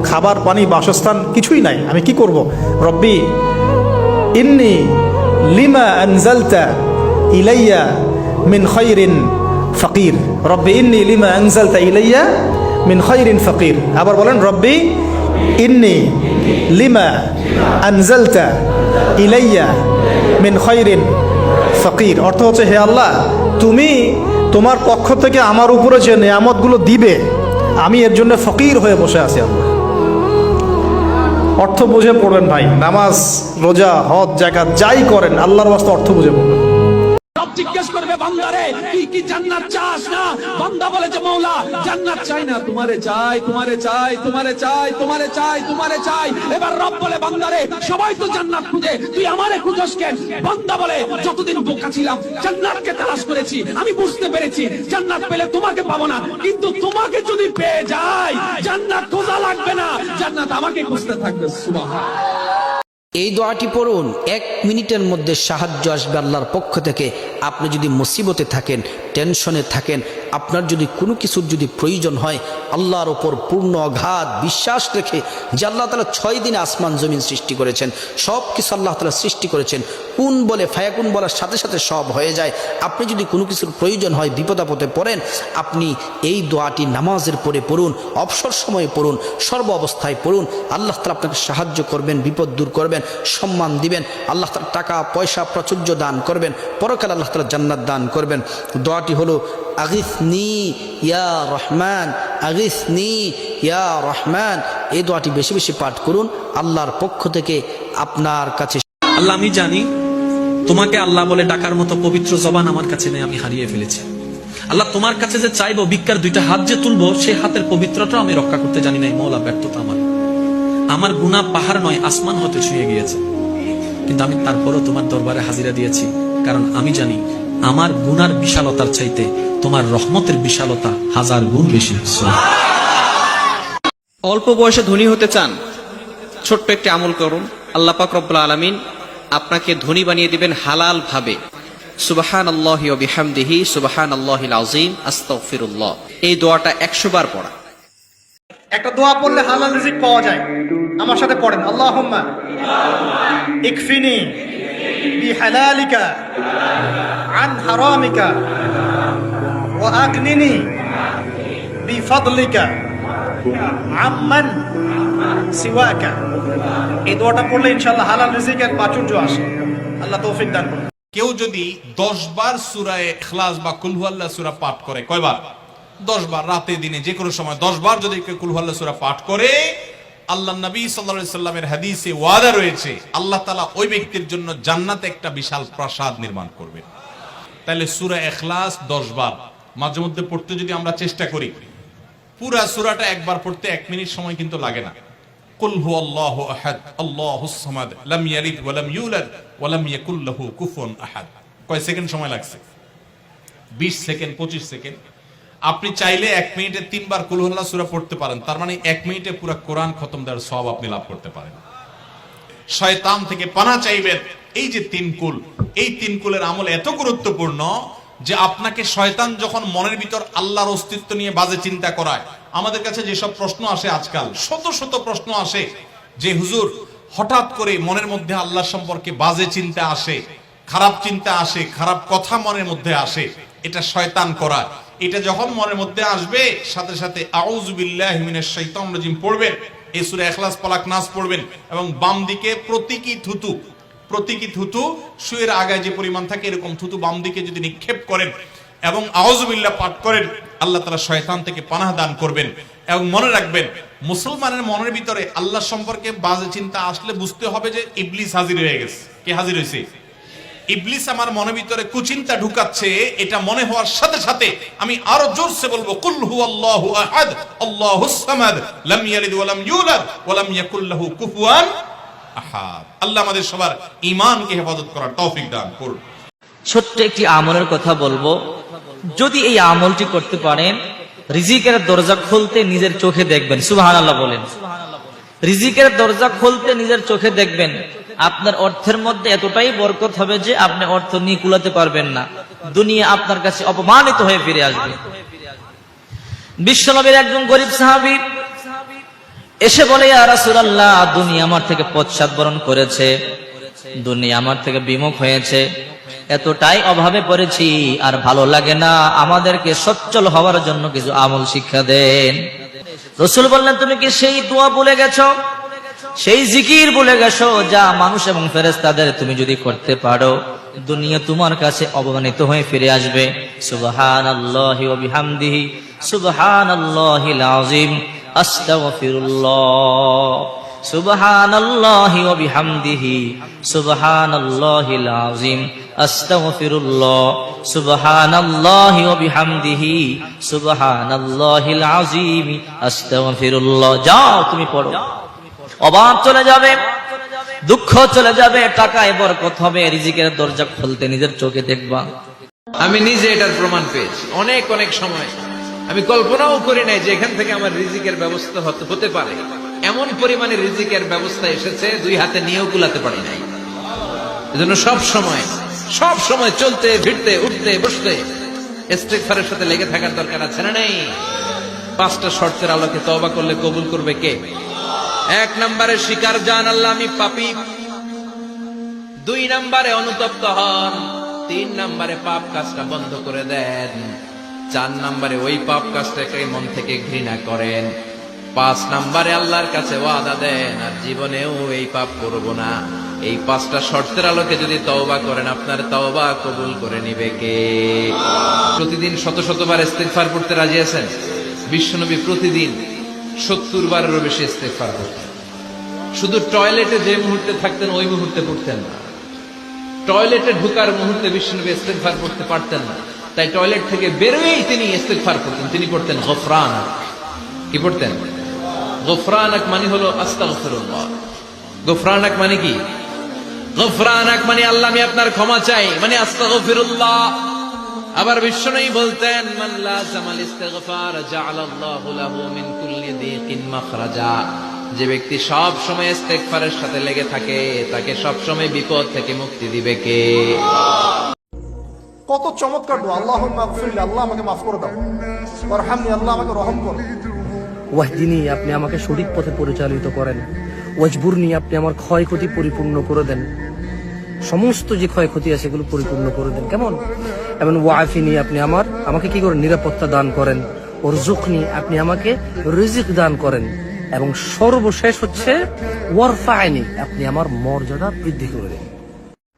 A: খাবার পানি বাসস্থান কিছুই নাই, আমি কি করব? রব্বি ইন্নি লিমা আনজালতা ইলাইয়া মিন খায়রিন ফাকির, রব্বি ইন্নি লিমা আনজালতা ইলাইয়া মিন খায়রিন ফাকির। আবার বলেন, রব্বি ইন্নি লিমা আনজালতা ইলাইয়া মিন খায়রিন ফাকির। অর্থ হচ্ছে, হে আল্লাহ, তুমি তোমার পক্ষ থেকে আমার উপরে যে নিয়ামতগুলো দিবে, আমি এর জন্য ফকির হয়ে বসে আছি। আল্লাহ, অর্থ বুঝে পড়বেন ভাই, নামাজ রোজা হজ জাকাত যাই করেন আল্লাহর ওয়াস্তে অর্থ বুঝে পড়বেন।
K: জিজ্ঞেস করবে বান্দারে, তুই কি জান্নাত চাস না? বান্দা বলে যে মওলা, জান্নাত চাই না, তোমারে চাই, তোমারে চাই, তোমারে চাই, তোমারে চাই, তোমারে চাই। এবার রব বলে, বান্দারে, সবাই তো জান্নাত খুঁজে, তুই আমারে খুঁজস কেন? বান্দা বলে, যতদিন বোকা ছিলাম জান্নাতকে তালাশ করেছি, আমি বুঝতে পেরেছি জান্নাত পেলে তোমাকে পাবো না, কিন্তু তোমাকে যদি পেয়ে যাই জান্নাত খোঁজা লাগবে না, জান্নাত আমাকে খুঁজতে থাকবে। সুবহানাল্লাহ।
B: এই দোয়াটি পড়ুন, 1 মিনিটের মধ্যে সাহায্য আসবে আল্লাহর পক্ষ থেকে। আপনি যদি মুসিবতে থাকেন, টেনশনে থাকেন, আপনার যদি কোনো কিছুর যদি প্রয়োজন হয়, আল্লাহর ওপর পূর্ণ অগাধ বিশ্বাস রেখে, যে আল্লাহ তাআলা 6 দিনে আসমান জমিন সৃষ্টি করেছেন, সব কিছু আল্লাহ তাআলা সৃষ্টি করেছেন, কোন বলে ফায়াকুন বলার সাথে সাথে সব হয়ে যায়। আপনি যদি কোনো কিছুর প্রয়োজন হয়, বিপদ আপদে পড়েন, আপনি এই দোয়াটি নামাজের পরে পড়ুন, অবসর সময়ে পড়ুন, সর্ব অবস্থায় পড়ুন। আল্লাহ তাআলা আপনাকে সাহায্য করবেন, বিপদ দূর করবেন, সম্মান দিবেন। আল্লাহ তাআলা টাকা পয়সা প্রাচুর্য দান করবেন, পরকালে আল্লাহ তাআলা জান্নাত দান করবেন। দোয়াটি হলো, আগিসনি ইয়া রহমান, আগিসনি ইয়া রহমান। এই দোয়াটি বেশি বেশি পাঠ করুন, আল্লাহর পক্ষ থেকে আপনার কাছে।
K: আল্লাহ, আমি জানি তোমাকে আল্লাহ বলে ডাকার মতো পবিত্র জবান আমার কাছে নেই, আমি হারিয়ে ফেলেছি। আল্লাহ, তোমার কাছে যে চাইবো, ভিক্ষার 2টা হাত যে তুলবো, সেই হাতের পবিত্রতা আমি রক্ষা করতে জানি নাই। মওলা, ব্যর্থতা আমার গুনাহ পাহাড় নয়, আসমান হতে ছুঁয়ে গিয়েছে, কিন্তু আমি তারপরও তোমার দরবারে হাজিরা দিয়েছি, কারণ আমি জানি আমার গুনার বিশালতার চাইতে তোমার রহমতের বিশালতা 1000 গুণ বেশি।
M: অল্প বয়সে ধনী হতে চান, ছোট্ট একটি আমল করুন, আল্লাহ পাক রব্বুল আলামিন আপনাকে ধনী বানিয়ে দিবেন হালাল ভাবে। সুবহানাল্লাহি ওয়া বিহামদিহি, সুবহানাল্লাহিল আযীম, আস্তাগফিরুল্লাহ। এই দোয়াটা 100 বার পড়া।
A: একটা দোয়া পড়লে হালাল রিজিক পাওয়া যায়। আমার সাথে পড়েন, আল্লাহুম্মা ইকফিনি বিহালালিকা আন হারামিকা ওয়া আগনিনি বিফাদলিকা আম্মান সিওয়াকা। এই দোয়াটা পড়লে ইনশাআল্লাহ হালাল রিজিকের প্রাচুর্য আসে। আল্লাহ তৌফিক দান করুন।
G: কেউ যদি 10 বার সূরা ইখলাস বা কুল হুয়াল্লাহ সূরা পাঠ করে, কয়বার? 10 বার, রাতে দিনে যে কোনো সময় 10 বার যদি কেউ কুল হুয়াল্লাহ সূরা পাঠ করে, আল্লাহ নবী সাল্লাল্লাহু আলাইহি সাল্লামের হাদিসে ওয়াদা রয়েছে, আল্লাহ তাআলা ওই ব্যক্তির জন্য জান্নাতে একটা বিশাল প্রাসাদ নির্মাণ করবেন। তাহলে সূরা ইখলাস 10 বার মাঝে মধ্যে পড়তে যদি আমরা চেষ্টা করি, পুরা সূরাটা একবার পড়তে 1 মিনিট সময় কিন্তু লাগে না। কুল হুয়াল্লাহু আহাদ, আল্লাহুস সামাদ, লাম ইয়ালিদ ওয়া লাম ইউলাদ ওয়া লাম ইয়াকুল লাহু কুফুয়ান আহাদ। কয় সেকেন্ড সময় লাগছে? 20 সেকেন্ড, 25 সেকেন্ড। আপনি চাইলে 1 মিনিটে 3 বার কুল হুয়াল্লাহ সূরা পড়তে পারেন, তার মানে 1 মিনিটে পুরো কোরআন খতম দেওয়ার সওয়াব আপনি লাভ করতে পারেন। শয়তান থেকে পানা চাইবেন। এই যে 3 কুল, এই 3 কুলের আমল এত গুরুত্বপূর্ণ যে আপনাকে শয়তান যখন মনের ভিতর আল্লাহর অস্তিত্ব নিয়ে বাজে চিন্তা করায়, আমাদের কাছে যেসব প্রশ্ন আসে আজকাল, শত শত প্রশ্ন আসে যে হুজুর হঠাৎ করে মনের মধ্যে আল্লাহ সম্পর্কে বাজে চিন্তা আসে, খারাপ চিন্তা আসে, খারাপ কথা মনের মধ্যে আসে, এটা শয়তান করা। এটা যখন মনের মধ্যে আসবে, সাথে সাথে আউযু বিল্লাহি মিনাশ শাইতানির রাজিম পড়বেন, এই সূরা ইখলাস পালাক নাস পড়বেন, এবং বাম দিকে প্রতীকী থুতু শুয়ের আগায় যে পরিমাণ থাকে এরকম থুতু বাম দিকে যদি নিক্ষেপ করেন এবং আউযু বিল্লাহ পাঠ করেন, আল্লাহ তাআলা শয়তান থেকে পানাহ দান করবেন। এবং মনে রাখবেন, মুসলমানের মনের ভিতরে আল্লাহ সম্পর্কে বাজে চিন্তা আসলে বুঝতে হবে যে ইবলিস হাজির হয়ে গেছে। কে হাজির হয়েছে? ইবলিস আমার মনের ভিতরে কুচিন্তা ঢুকাচ্ছে, এটা মনে হওয়ার সাথে সাথে আমি আরো জোরসে বলবো কুল হুয়াল্লাহু আহাদ আল্লাহুস সামাদ লাম ইয়ালিদ ওয়া লাম ইউলাদ ওয়া লাম ইয়াকুল লাহু কুফুয়ান আহাদ। আল্লাহ আমাদের সবার ঈমানকে হেফাজত করার তৌফিক দান করুন।
N: ছোট্ট একটি আমলের কথা বলবো, যদি এই আমলটি করতে পারেন রিজিকের দরজা খুলতে নিজের চোখে দেখবেন। সুবহানাল্লাহ বলেন। রিজিকের দরজা খুলতে নিজের চোখে দেখবেন, আপনার অর্থের মধ্যে এতটাই বরকত হবে যে আপনি অর্থ নিয়ে কুলাতে পারবেন না, দুনিয়া আপনার কাছে অপমানিত হয়ে ফিরে আসবে। বিশ্বনবীর একজন গরিব সাহাবী এসে বলে, ইয়া রাসূলুল্লাহ, দুনিয়া আমার থেকে পশ্চাৎবরণ করেছে, দুনিয়া আমার থেকে বিমুখ হয়েছে, এতটাই অভাবে পড়েছি আর ভালো লাগে না, আমাদেরকে সচ্ছল হওয়ার জন্য কিছু আমল শিক্ষা দেন। রাসূল বললেন, তুমি কি সেই দোয়া ভুলে গেছো, সেই জিকির ভুলে গেছো যা মানুষ এবং ফেরেশতাদের তুমি যদি করতে পারো দুনিয়া তোমার কাছে অপমানিত হয়ে ফিরে আসবে। সুবহানাল্লাহি ওয়া বিহামদিহি সুবহানাল্লাহিল আযীম আস্তাগফিরুল্লাহ সুবহানাল্লাহি ওয়া বিহামদিহি সুবহানাল্লাহিল আযীম আস্তাগফিরুল্লাহ সুবহানাল্লাহি ওয়া বিহামদিহি সুবহানাল্লাহিল আযীম আস্তাগফিরুল্লাহ। যাও তুমি পড়ো, অভাব চলে যাবে, দুঃখ চলে যাবে, টাকায় বরকত হবে, রিজিকের দরজা খুলতে নিজের চোখে দেখবা।
C: আমি নিজে এটার প্রমাণ পেয়েছি। অনেক অনেক সময় আমি কল্পনাও করি নাই যে এখান থেকে আমার রিজিকের ব্যবস্থা হতে পারে। এমন পরিমাণে রিজিকের ব্যবস্থা এসেছে, দুই হাতে নিয়েও কুলাতে পারি নাই। এজন্য সব সময় চলতে ফিরতে উঠতে বসতে ইস্তিগফারের সাথে লেগে থাকার দরকার আছে না নেই? 5টা শর্তের আলোকে তওবা করলে কবুল করবে কে? 1 নম্বরে স্বীকার জান আল্লাহ আমি পাপী, 2 নম্বরে অনুতপ্ত হন, 3 নম্বরে পাপ কাজটা বন্ধ করে দেন, 4 নম্বরে ওই পাপ কাজটাকে মন থেকে ঘৃণা করেন, 5 নম্বরে আল্লাহর কাছে ওয়াদা দেন আর জীবনেও এই পাপ করব না। এই 5টা শর্তের আলোকে যদি তওবা করেন আপনার তওবা কবুল করে নিবে কে? প্রতিদিন শত শতবার ইস্তিগফার করতে রাজি আছেন? বিশ্বনবী প্রতিদিন 70 বারেরও বেশি ইস্তিগফার করতেন। শুধু টয়লেটে যে মুহূর্তে থাকতেন ওই মুহূর্তে পড়তেন না, টয়লেটে ঢোকার মুহূর্তে বিশ্বনবী ইস্তিগফার করতে পারতেন না, তাই টয়লেট থেকে বেরোয়েই তিনি ইস্তিগফার করতেন। তিনি পড়তেন গফরানাক। কি পড়তেন? গফরানাক মানে হলো আস্তাগফিরুল্লাহ। গফরানাক মানে কি? গফরানাক মানে আল্লাহ আমি আপনার ক্ষমা চাই, মানে আস্তাগফিরুল্লাহ। আবার বিশ্বনবী বলতেন মান লাযামাল ইস্তিগফার জাআলাল্লাহু লাহু মিন কুল্লি দীকিন মাখরাজা। যে ব্যক্তি সব সময় ইস্তিগফারের সাথে লেগে থাকে তাকে সব সময় বিপদ থেকে মুক্তি দিবে কে?
A: কত চমৎকার দোয়া, আল্লাহুম্মা গফিরলি, আল্লাহ আমাকে মাফ করে দাও, ওয়ারহামনি, আল্লাহ আমাকে রহম করো,
L: ওয়াহদিনী আপনি আমাকে সঠিক পথে পরিচালিত করেন, ওয়াজবুরনি আপনি আমার ক্ষয়ক্ষতি পরিপূর্ণ করে দেন, সমস্ত যে ক্ষয়ক্ষতি আছে সেগুলো পরিপূর্ণ করে দেন। কেমন? এবং ওয়াফিনি আপনি আমাকে কি করেন? নিরাপত্তা দান করেন, ওরজুকনি আপনি আমাকে রিজিক দান করেন, এবং সর্বশেষ হচ্ছে ওয়ারফাইনি আপনি আমার মর্যাদা বৃদ্ধি করে দেন।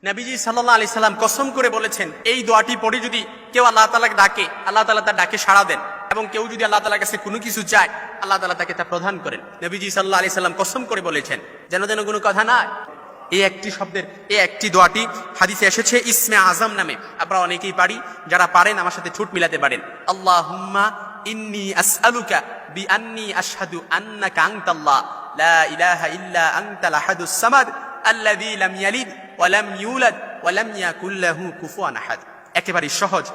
H: নবীজি সাল্লাল্লাহু আলাইহি সাল্লাম কসম করে বলেছেন, এই দোয়াটি পড়ে যদি কেউ আল্লাহ তাআলাকে ডাকে, আল্লাহ তাআলা তার ডাকে সাড়া দেন, এবং কেউ যদি আল্লাহ তাআলার কাছে কোনো কিছু চায় আল্লাহ তাআলা তাকে তা প্রদান করেন। নবীজি সাল্লাল্লাহু আলাইহি সাল্লাম কসম করে বলেছেন, যেন কোনো কথা না। এই একটি শব্দের, এই একটি দোয়াটি হাদিসে এসেছে ইসমে আজম নামে। আপনারা অনেকেই পারি, যারা পারেন আমার সাথে ঠোঁট মিলাতে পারেন। আল্লাহুম্মা ইন্নী আসআলুকা বিআন্নী আশহাদু আন্নাকা আনতাল্লাহ লা ইলাহা ইল্লা আনতাল আহাদুস সামাদ আল্লাযী লাম ইয়ালিদ ওয়া লাম ইউলাদ ওয়া লাম ইয়াকুল লাহু কুফুয়ান আহাদ। একেবারেই সহজ,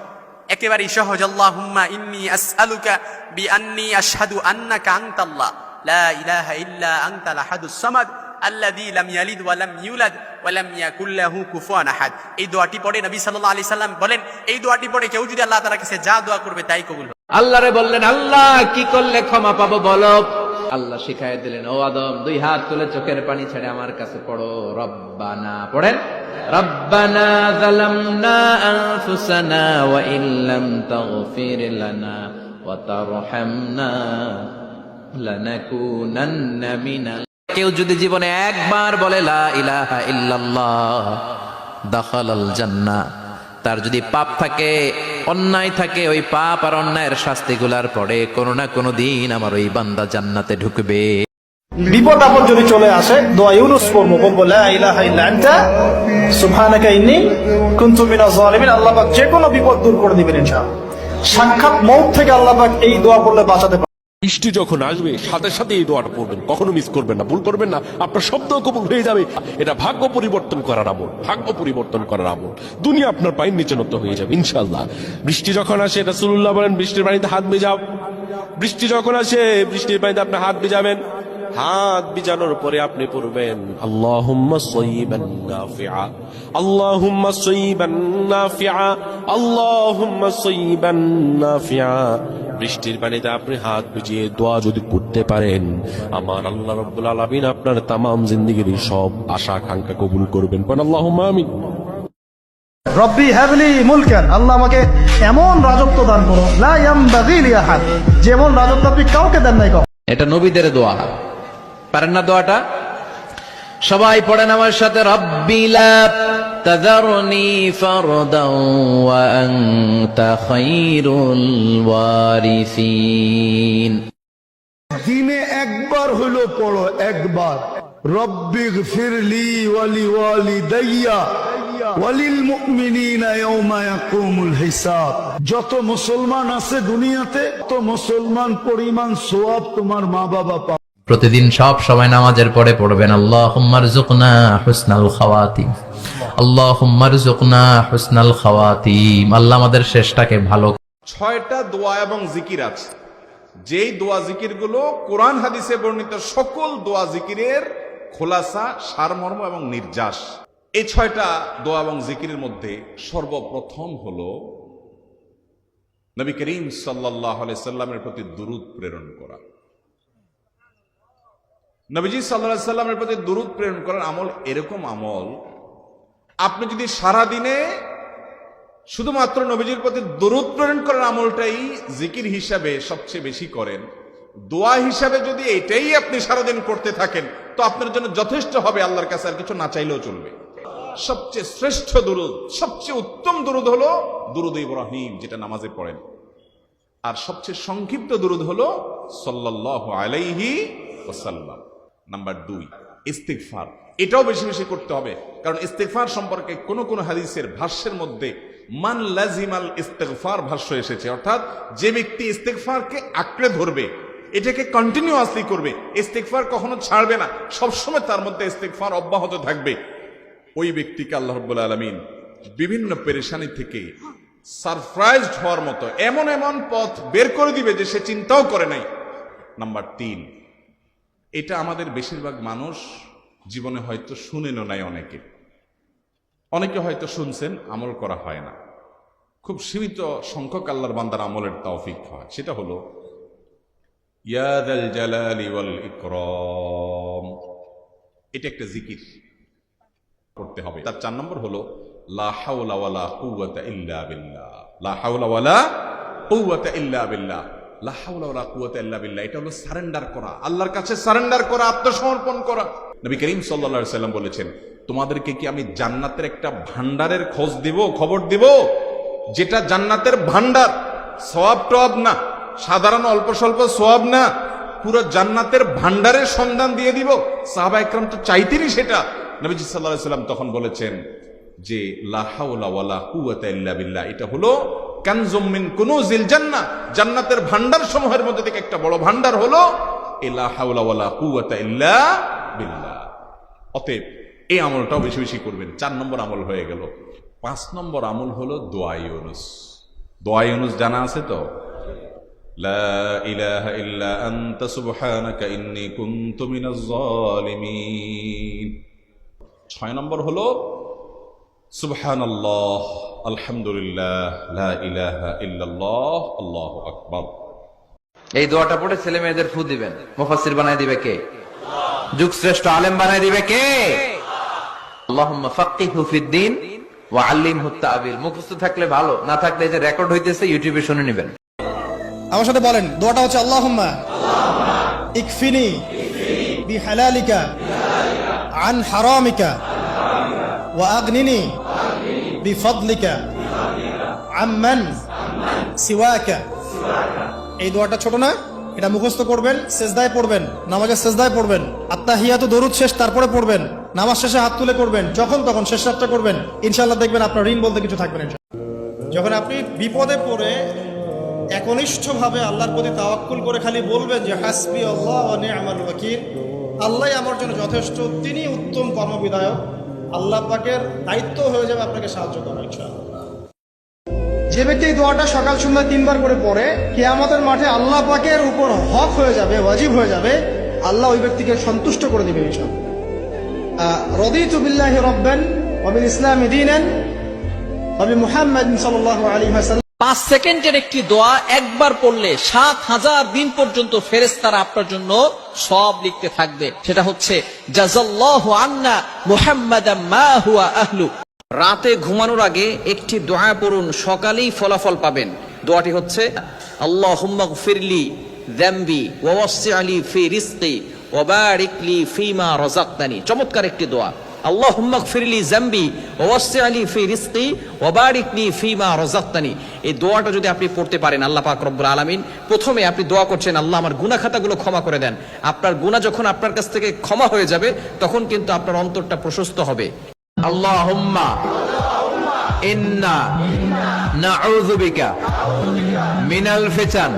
H: একেবারেই সহজ। আল্লাহুম্মা ইন্নী আসআলুকা বিআন্নী আশহাদু আন্নাকা আনতাল্লাহ লা ইলাহা ইল্লা আনতাল আহাদুস সামাদ আল্লাযী লাম ইয়ালিদ ওয়া লাম ইউলাদ ওয়া লাম ইয়াকুল লাহু কুফুয়ান আহাদ। এই দোয়াটি পড়ে নবী সাল্লাল্লাহু আলাইহি সাল্লাম বলেন, এই দোয়াটি পড়ে কেউ যদি আল্লাহ তাআলার কাছে যা দোয়া করবে তাই কবুল হবে।
C: আল্লাহরে বললেন, আল্লাহ কি করলে ক্ষমা পাবো বলো? আল্লাহ শিখায় দিলেন, ও আদম 2 হাত তুলে চোখের পানি ছেড়ে আমার কাছে পড়ো, রব্বানা। পড়েন, রব্বানা যালামনা আনফুসানা ওয়া ইল্লাম তাগফির লানা ওয়া তারহামনা লানাকুনান্না মিনাল। কেউ যদি জীবনে একবার বলে লা ইলাহা ইল্লাল্লাহ দাখালাল জান্নাহ, তার যদি পাপ থাকে, অন্যায় থাকে, ওই পাপ আর অন্যায়ের শাস্তিগুলার পরে কোনো না কোনো দিন আমার ওই বান্দা জান্নাতে ঢুকবে।
A: বিপদ আপদ যদি চলে আসে দোয়া ইউনুস পড়বো, বলবো লা ইলাহা ইল্লা আনতা সুবহানাকা ইন্নী কুনতু মিনাজ জালিমিন। আল্লাহ পাক যে কোনো বিপদ দূর করে দিবেন ইনশাআল্লাহ। সাক্ষাৎ মউত থেকে আল্লাহ পাক এই দোয়া পড়লে বাঁচাতে পারে।
J: বৃষ্টি যখন আসবে সাথে সাথে এই দোয়াটা পড়বেন, কখনো মিস করবেন না, ভুল করবেন না, আপনার শব্দ কবুল হয়ে যাবে। এটা ভাগ্য পরিবর্তন করার আমল, ভাগ্য পরিবর্তন করার আমল। দুনিয়া আপনার পায়ের নিচে নত হয়ে যাবে ইনশাআল্লাহ। বৃষ্টি যখন আসে রাসূলুল্লাহ বলেন বৃষ্টির পানিতে হাত ভিজাও। বৃষ্টি যখন আসে বৃষ্টির পানিতে আপনি হাত ভিজাবেন, হাত ভিজানোর পরে আপনি পড়বেন আল্লাহুম্মা সাইয়্যিবান নাফিআ, আল্লাহুম্মা সাইয়্যিবান নাফিআ, আল্লাহুম্মা সাইয়্যিবান নাফিআ। বৃষ্টির পানিতে আপনি হাত ভিজিয়ে দোয়া যদি পড়তে পারেন, আমার আল্লাহ রাব্বুল আলামিন আপনার তামাম জিন্দেগীর সব আশা আকাঙ্ক্ষা কবুল করবেন। কোন আল্লাহুম্মা আমিন।
A: রব্বি হাবলি মুলকান, আল্লাহ আমাকে এমন রাজত্ব দান করো লা ইয়ামবাগি লি আহাদ, যেমন রাজত্ব আপনি কাউকে দেন নাই।
D: এটা নবীদের দোয়া, পারেন না দোয়াটা? সবাই পড়েন আমার সাথে, রব্বি লা তাযারনি ফারদান ওয়া আনতা খায়রুল ওয়ারিসিন।
O: দিনে একবার হলো পড়ো, একবার রব্বিগফিরলি ওয়ালি ওয়ালিদাইয়া ওয়ালিল মুমিনিনা ইয়াওমা ইয়াকুমুল হিসাব। যত মুসলমান আছে দুনিয়াতে তো মুসলমান পরিমাণ সওয়াব তোমার মা বাবা পাবে।
C: প্রতিদিন সব সময় নামাজের পরে পড়বেন আল্লাহুম্মা রযুকনা হুসনাল খাওয়াতিম, আল্লাহুম্মা রযুকনা হুসনাল খাওয়াতিম। আল্লাহ আমাদের শেষটাকে ভালো।
G: 6টা দোয়া এবং জিকির আছে, যেই দোয়া জিকির গুলো কোরআন হাদিসে বর্ণিত সকল দোয়া জিকিরের খোলাসা, সারমর্ম এবং নির্যাস। এই 6টা দোয়া এবং জিকিরের মধ্যে সর্বপ্রথম হলো নবী করিম সাল্লাল্লাহু আলাইহি সাল্লামের প্রতি দুরূদ প্রেরণ করা। নবীজি সাল্লাল্লাহু আলাইহি সাল্লামের প্রতি দুরূদ প্রেরণ করার আমল এরকম আমল, আপনি যদি সারা দিনে শুধুমাত্র নবীজির প্রতি দুরূদ প্রেরণ করার আমলটাই জিকির হিসাবে সবচেয়ে বেশি করেন, দোয়া হিসাবে যদি এটাই আপনি সারাদিন করতে থাকেন, তো আপনার জন্য যথেষ্ট হবে, আল্লাহর কাছে আর কিছু না চাইলেও চলবে। সবচেয়ে শ্রেষ্ঠ দুরূদ, সবচেয়ে উত্তম দুরূদ হলো দুরূদ ইব্রাহিম, যেটা নামাজে পড়েন। আর সবচেয়ে সংক্ষিপ্ত দুরূদ হলো সাল্লাল্লাহু আলাইহি ওয়াসাল্লাম। নাম্বার 2 ইস্তিগফার, এটাও বেশি বেশি করতে হবে, কারণ ইস্তিগফার সম্পর্কে কোন কোন হাদিসের ভাষ্যের মধ্যে মান লাজিমাল ইস্তিগফার ভাষ্য এসেছে, অর্থাৎ যে ব্যক্তি ইস্তিগফারকে আঁকড়ে ধরবে, এটাকে কন্টিনিউয়াসলি করবে, ইস্তিগফার কখনো ছাড়বে না, সবসময় তার মধ্যে ইস্তিগফার অব্যাহত থাকবে, ওই ব্যক্তিকে আল্লাহ রাব্বুল আলামিন বিভিন্ন পেরেশানি থেকে সারপ্রাইজড হওয়ার মতো এমন এমন পথ বের করে দিবে যে সে চিন্তাও করে নাই। নাম্বার 3, এটা আমাদের বেশিরভাগ মানুষ জীবনে হয়তো শুনেনও নাই, অনেকে হয়তো শুনছেন, আমল করা হয় না। খুব সীমিত সংখ্যক আল্লাহর বান্দার আমলের তৌফিক হয়, সেটা হলো ইয়া যাল জালালি ওয়াল ইকরাম। এটা একটা জিকির করতে হবে। তার 4 নম্বর হলো লা হাওলা ওয়ালা কুওয়াতা ইল্লা বিল্লাহ, লা হাওলা ওয়ালা কুওয়াতা ইল্লা বিল্লাহ, লা হাওলা ওয়ালা কুওয়াতা ইল্লা বিল্লাহ। এটা হলো সারেন্ডার করা, আল্লাহর কাছে সারেন্ডার করা, আত্মসমর্পণ করা। নবী করিম সাল্লাল্লাহু আলাইহি সাল্লাম বলেছেন, তোমাদেরকে কি আমি জান্নাতের একটা ভান্ডারের খবর দিব, যেটা জান্নাতের ভান্ডার, সওয়াব টওয়াব না, সাধারণ অল্প স্বল্প সওয়াব না, পুরো জান্নাতের ভান্ডারের সন্ধান দিয়ে দিব। সাহাবা ইকরাম তো চাইতেনই সেটা। নবীজি সাল্লাল্লাহু আলাইহি সাল্লাম তখন বলেছেন যে লা হাওলা ওয়ালা কুওয়াতা ইল্লা বিল্লাহ, এটা হলো কানজুম মিন কুনুজিল জান্নাহ, জান্নাতের ভান্ডার সমূহের মধ্যে থেকে একটা বড় ভান্ডার হলো লা হাওলা ওয়ালা কুওয়াতা ইল্লা বিল্লাহ। অতএব এই আমলটাও বেশি বেশি করবেন। 4 নম্বর আমল হয়ে গেল। 5 নম্বর আমল হলো দোয়া ইউনুস। দোয়া ইউনুস জানা আছে তো? লা ইলাহা ইল্লা আনতা সুবহানাকা ইন্নী কুনতু মিনাজ জালিমিন। 6 নম্বর হলো সুবহানাল্লাহ, আলহামদুলিল্লাহ, লা ইলাহা ইল্লাল্লাহ, আল্লাহু আকবার।
D: এই দোয়াটা পড়ে ছেলে মেয়েদের ফু দিবেন। মুফাসসির বানায় দিবে কে? যুগ শ্রেষ্ঠ আলেম বানায় দিবে কে? আল্লাহুম্মা ফাক্কিহু ফিদ্দিন ওয়া আল্লিমহু তা'বীর। মুখস্থ থাকলে ভালো, না থাকলে যে রেকর্ড হইতেছে ইউটিউবে শুনে নেবেন।
A: আমার সাথে বলেন, দোয়াটা হচ্ছে আল্লাহুম্মা ইকফিনি বিহালালিকা আন হারামিকা ওয়া আগনিনি বিফদলিকা আম্মান সিওয়াকা। এই দোয়াটা ছোট না? এটা মুখস্থ করবেন, সেজদায় পড়বেন, নামাজের সেজদায় পড়বেন, আত্তাহিয়াতু দরুদ শেষ তারপরে পড়বেন, নামাজ শেষে হাত তুলে করবেন, যখন তখন শেষ রাতটা করবেন, ইনশাআল্লাহ দেখবেন আপনার ঋণ বলতে কিছু থাকবে না। যখন আপনি বিপদে পড়ে একনিষ্ঠভাবে আল্লাহর প্রতি তাওয়াক্কুল করে খালি বলবেন যে হাসবি আল্লাহ ওয়া নি'মাল ওয়াকিল, আল্লাহই আমার জন্য যথেষ্ট, তিনি উত্তম কর্মবিধায়ক, আল্লাহ পাকের দায়িত্ব হয়ে যাবে আপনাকে সাহায্য করা ইনশাআল্লাহ। যে ব্যক্তি এই দোয়াটা সকাল সন্ধ্যা 3 বার করে পড়ে, কিয়ামতের মাঠে আল্লাহ পাকের উপর হক হয়ে যাবে, ওয়াজিব হয়ে যাবে, আল্লাহ ওই ব্যক্তিকে সন্তুষ্ট করে দিবে ইনশাআল্লাহ। রাদিতু বিল্লাহি রাব্বান ওয়া বিল ইসলামি দীনান ওয়া বি মুহাম্মাদিন সাল্লাল্লাহু আলাইহি ওয়াসাল্লাম।
L: 5 সেকেন্ডের একটি দোয়া একবার পড়লে 7000 দিন পর্যন্ত ফেরেশতারা আপনার জন্য সব লিখতে থাকবে। সেটা হচ্ছে জাযাল্লাহু আন্না মুহাম্মাদাম মা হুয়া আহলু। রাতে ঘুমানোর আগে একটি দোয়া পড়ুন, সকালেই ফলাফল পাবেন। দোয়াটি হচ্ছে আল্লাহুম্মা গফিরলি যামবি ওয়া ওয়াসসি'লি ফি রিজকি ওয়া বারিক লি ফিমা রাযাকতানি। চমৎকার একটি দোয়া। আল্লাহুম্মা গফিরলি যামবি ওয়া ওয়াসসি'লি ফি রিজকি ওয়া বারিক লি ফিমা রাযাকতানি। এই দোয়াটা যদি আপনি পড়তে পারেন, আল্লাহ পাক রব্বুল আলামিন প্রথমে আপনি দোয়া করছেন আল্লাহ আমার গুনাহ খাতাগুলো ক্ষমা করে দেন। আপনার গুনাহ যখন আপনার কাছ থেকে ক্ষমা হয়ে যাবে তখন কিন্তু আপনার অন্তরটা প্রশস্ত হবে।
D: আল্লাহুম্মা ইন্না নাউযু বিকা মিনাল ফিতান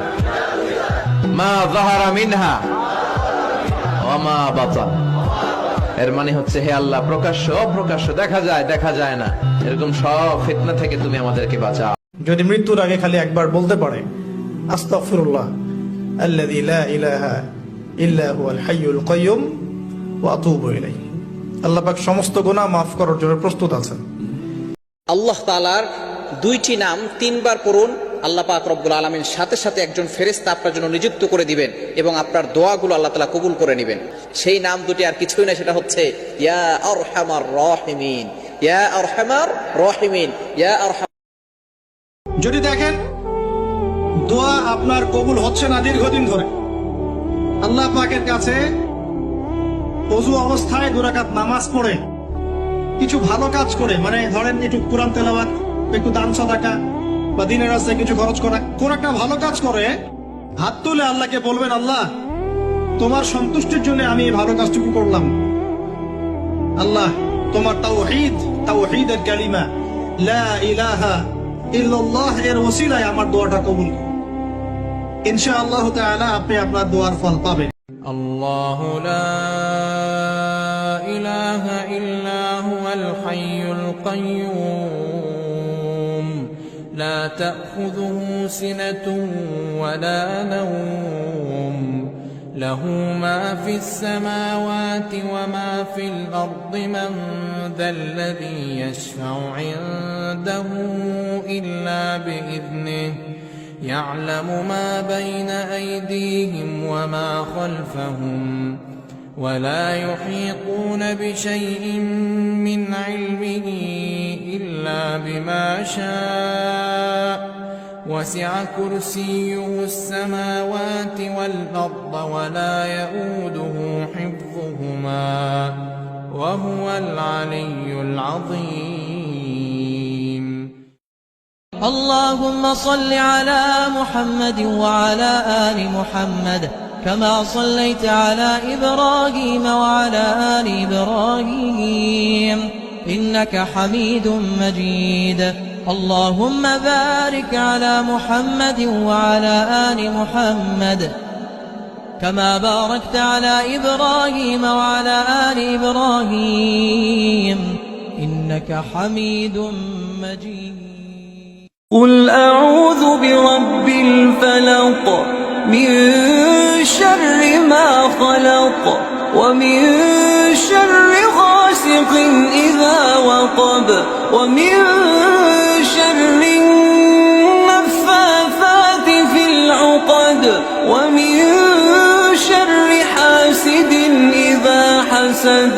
D: মা যাহারা মিনহা ওয়া মা বাতান। এর মানে হচ্ছে হে আল্লাহ, প্রকাশ্য অপ্রকাশ্য, দেখা যায় দেখা যায় না, এরকম সব ফিতনা থেকে তুমি আমাদেরকে বাঁচাও।
A: যদি মৃত্যুর আগে খালি একবার বলতে পারে আস্তাগফিরুল্লাহ আল্লাযী লা ইলাহা ইল্লা হুয়াল হাইয়ুল কাইয়্যুম ওয়া আতুবু ইলাইহি, আল্লাহ পাক সমস্ত গুনাহ মাফ করার জন্য প্রস্তুত আছেন।
M: আল্লাহ তাআলার 2টি নাম 3 বার পড়ুন, আল্লাহ পাক রব্বুল আলামিন সাথে সাথে একজন ফেরেশতা আপনার জন্য নিযুক্ত করে দিবেন এবং আপনার দোয়াগুলো আল্লাহ তাআলা কবুল করে নেবেন। সেই নাম দুটি আর কিছুই না, সেটা হচ্ছে ইয়া আরহামার রাহিমিন, ইয়া আরহামার রাহিমিন, ইয়া আরহাম।
A: যদি দেখেন দোয়া আপনার কবুল হচ্ছে না দীর্ঘদিন ধরে, আল্লাহ পাকের কাছে ওযু অবস্থায় 2 রাকাত নামাজ পড়ে কিছু ভালো কাজ করে, মানে ধরেন একটু কোরআন তেলাওয়াত, একটু দান সাদাকা বা দিনের রাস্তায় কিছু খরচ করা, কোন একটা ভালো কাজ করে হাত তুলে আল্লাহকে বলবেন আল্লাহ তোমার সন্তুষ্টির জন্য আমি এই ভালো কাজটুকু করলাম, আল্লাহ তোমার তাওহীদের কালিমা লা ইলাহা ইল্লাল্লাহ এর ওসিলায় আমার দোয়াটা কবুল করুন। ইনশাআল্লাহ তাআলা আপনি আপনার দোয়ার ফল পাবেন।
P: আল্লাহু লা ইলাহা ইল্লা হুয়াল হাইয়ুল কাইয়্যুম লা তাখুযুহু সিনাতুন ওয়া লা নাওম লাহু মা ফিস সামাওয়াতি ওয়া মা ফিল আরদি মান যাল্লাযী ইয়াশফা'উ 'ইনদাহু ইল্লা বিইذনিহি يعلم ما بين أيديهم وما خلفهم ولا يحيطون بشيء من علمه إلا بما شاء وسع كرسيه السماوات والأرض ولا يؤوده حفظهما وهو العلي العظيم.
N: اللهم صل على محمد وعلى آل محمد كما صليت على إبراهيم وعلى آل إبراهيم إنك حميد مجيد. اللهم بارك على محمد وعلى آل محمد كما باركت على إبراهيم وعلى آل إبراهيم إنك حميد مجيد.
Q: قل أعوذ برب الفلق من شر ما خلق ومن شر غاسق إذا وقب ومن شر النفاثات في العقد ومن شر حاسد إذا حسد